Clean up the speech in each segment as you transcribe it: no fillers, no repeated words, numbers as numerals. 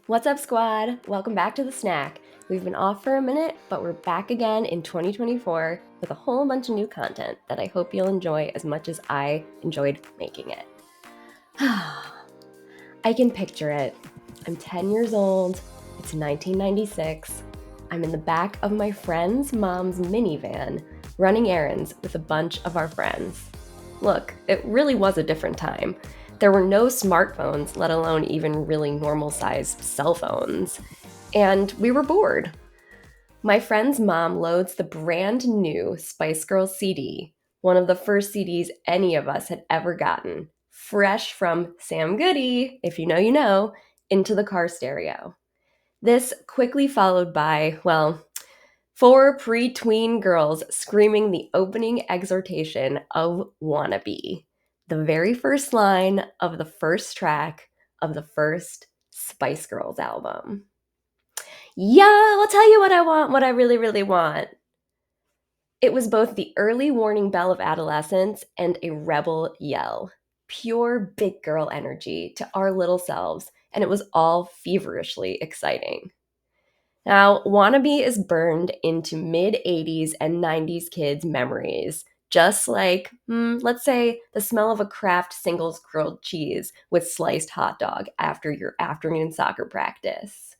What's up, squad? Welcome back to The Snack. We've been off for a minute, but we're back again in 2024 with a whole bunch of new content that I hope you'll enjoy as much as I enjoyed making it. I can picture it. I'm 10 years old. It's 1996. I'm in the back of my friend's mom's minivan running errands with a bunch of our friends. Look, it really was a different time. There were no smartphones, let alone even really normal-sized cell phones. And we were bored. My friend's mom loads the brand new Spice Girls CD, one of the first CDs any of us had ever gotten, fresh from Sam Goody, if you know, you know, into the car stereo. This quickly followed by, well, four pre-tween girls screaming the opening exhortation of Wannabe, the very first line of the first track of the first Spice Girls album. Yeah, I'll tell you what I want, what I really, really want. It was both the early warning bell of adolescence and a rebel yell. Pure big girl energy to our little selves, and it was all feverishly exciting. Now, Wannabe is burned into mid 80s and 90s kids' memories, just like, let's say, the smell of a Kraft Singles grilled cheese with sliced hot dog after your afternoon soccer practice.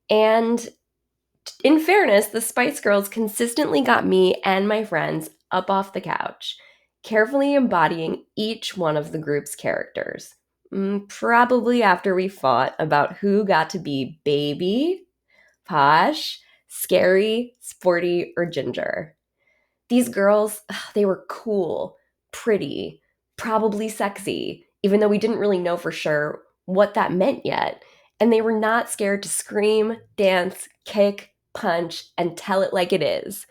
And in fairness, the Spice Girls consistently got me and my friends up off the couch, carefully embodying each one of the group's characters. Probably after we fought about who got to be Baby, Posh, Scary, Sporty, or Ginger. These girls, they were cool, pretty, probably sexy, even though we didn't really know for sure what that meant yet. And they were not scared to scream, dance, kick, punch, and tell it like it is.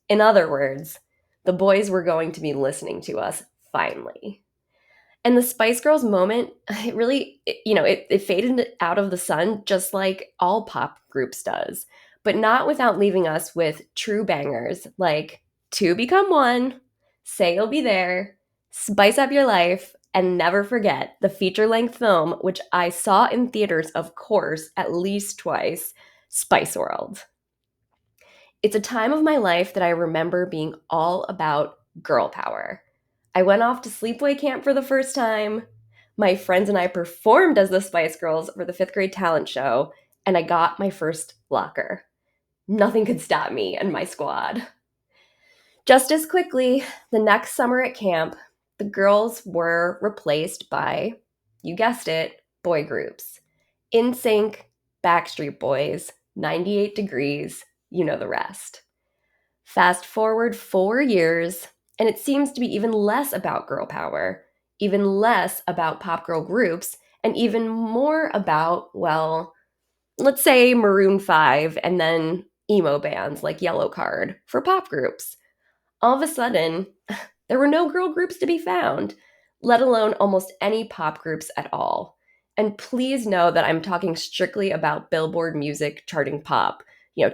In other words, the boys were going to be listening to us finally. And the Spice Girls moment, it really, it faded out of the sun just like all pop groups does, but not without leaving us with true bangers like Two Become One, Say You'll Be There, Spice Up Your Life, and never forget the feature-length film, which I saw in theaters, of course, at least twice, Spice World. It's a time of my life that I remember being all about girl power. I went off to sleepaway camp for the first time. My friends and I performed as the Spice Girls for the fifth grade talent show, and I got my first locker. Nothing could stop me and my squad. Just as quickly, the next summer at camp, the girls were replaced by, you guessed it, boy groups. NSYNC, Backstreet Boys, 98 Degrees, you know the rest. Fast forward 4 years, and it seems to be even less about girl power, even less about pop girl groups, and even more about, well, let's say Maroon 5 and then emo bands like Yellowcard for pop groups. All of a sudden, there were no girl groups to be found, let alone almost any pop groups at all. And please know that I'm talking strictly about Billboard music charting pop,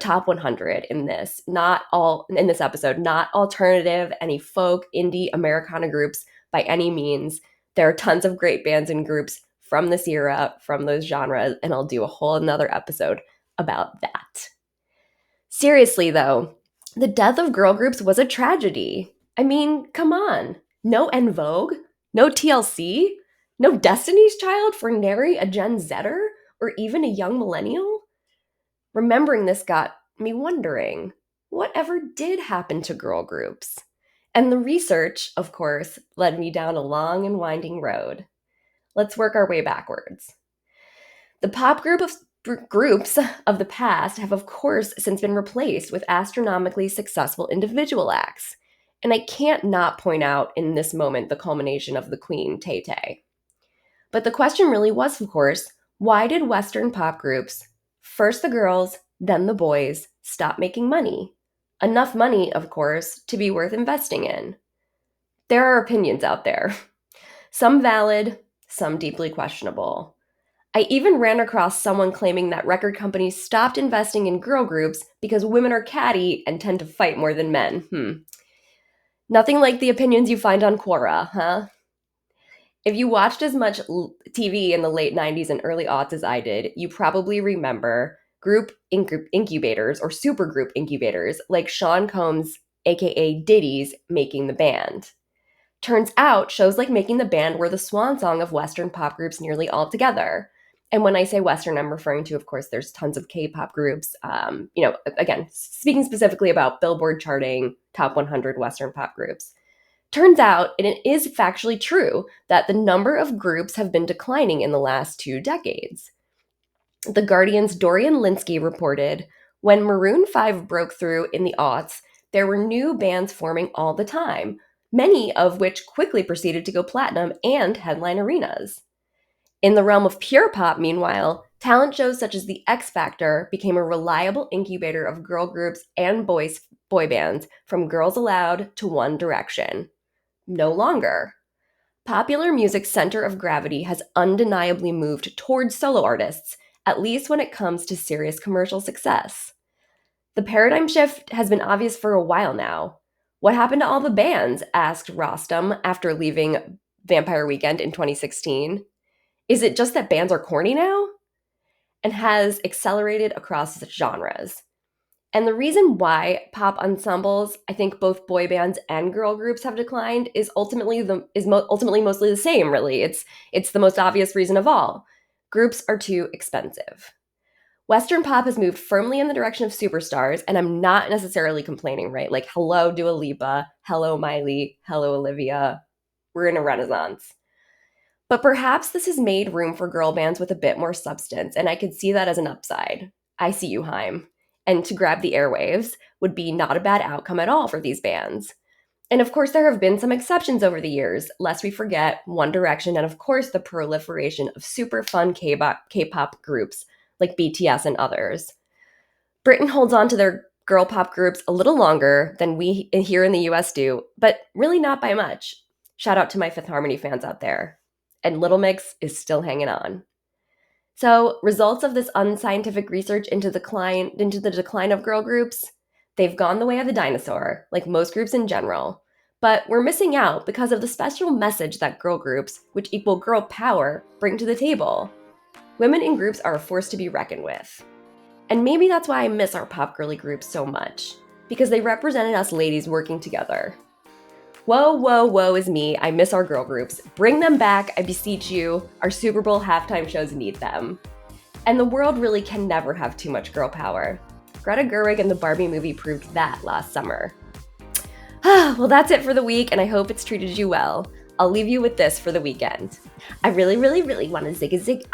top 100 in this, not all in this episode, not alternative, any folk, indie, Americana groups by any means. There are tons of great bands and groups from this era, from those genres, and I'll do a whole another episode about that. Seriously, though, the death of girl groups was a tragedy. I mean, come on. No En Vogue? No TLC? No Destiny's Child for nary a Gen Zer? Or even a young millennial? Remembering this got me wondering, whatever did happen to girl groups? And the research, of course, led me down a long and winding road. Let's work our way backwards. The pop groups of the past have, of course, since been replaced with astronomically successful individual acts. And I can't not point out in this moment the culmination of the Queen, Tay Tay. But the question really was, of course, why did Western pop groups, first the girls, then the boys, stop making money? Enough money, of course, to be worth investing in. There are opinions out there. Some valid, some deeply questionable. I even ran across someone claiming that record companies stopped investing in girl groups because women are catty and tend to fight more than men. Nothing like the opinions you find on Quora, huh? If you watched as much TV in the late 90s and early aughts as I did, you probably remember group incubators or supergroup incubators like Sean Combs, aka Diddy's Making the Band. Turns out, shows like Making the Band were the swan song of Western pop groups nearly altogether. And when I say Western, I'm referring to, of course, there's tons of K-pop groups. Again, speaking specifically about Billboard charting top 100 Western pop groups. Turns out, and it is factually true, that the number of groups have been declining in the last 2 decades. The Guardian's Dorian Lynskey reported, when Maroon 5 broke through in the aughts, there were new bands forming all the time, many of which quickly proceeded to go platinum and headline arenas. In the realm of pure pop, meanwhile, talent shows such as The X Factor became a reliable incubator of girl groups and boy bands, from Girls Aloud to One Direction. No longer. Popular music's center of gravity has undeniably moved towards solo artists, at least when it comes to serious commercial success. The paradigm shift has been obvious for a while now. What happened to all the bands? Asked Rostam after leaving Vampire Weekend in 2016. Is it just that bands are corny now? And has accelerated across genres. And the reason why pop ensembles, I think both boy bands and girl groups have declined, is ultimately mostly the same, really. It's the most obvious reason of all. Groups are too expensive. Western pop has moved firmly in the direction of superstars, and I'm not necessarily complaining, right? Like, hello, Dua Lipa, hello, Miley, hello, Olivia. We're in a renaissance. But perhaps this has made room for girl bands with a bit more substance, and I could see that as an upside. I see you, Haim. And to grab the airwaves would be not a bad outcome at all for these bands. And of course, there have been some exceptions over the years, lest we forget One Direction and of course the proliferation of super fun K-pop groups like BTS and others. Britain holds on to their girl pop groups a little longer than we here in the US do, but really not by much. Shout out to my Fifth Harmony fans out there. And Little Mix is still hanging on. So, results of this unscientific research into the decline of girl groups, they've gone the way of the dinosaur, like most groups in general. But we're missing out because of the special message that girl groups, which equal girl power, bring to the table. Women in groups are a force to be reckoned with. And maybe that's why I miss our pop girly groups so much, because they represented us ladies working together. Whoa, whoa, whoa is me. I miss our girl groups. Bring them back, I beseech you. Our Super Bowl halftime shows need them. And the world really can never have too much girl power. Greta Gerwig and the Barbie movie proved that last summer. Well, that's it for the week, and I hope it's treated you well. I'll leave you with this for the weekend. I really, really, really want to zig a zig.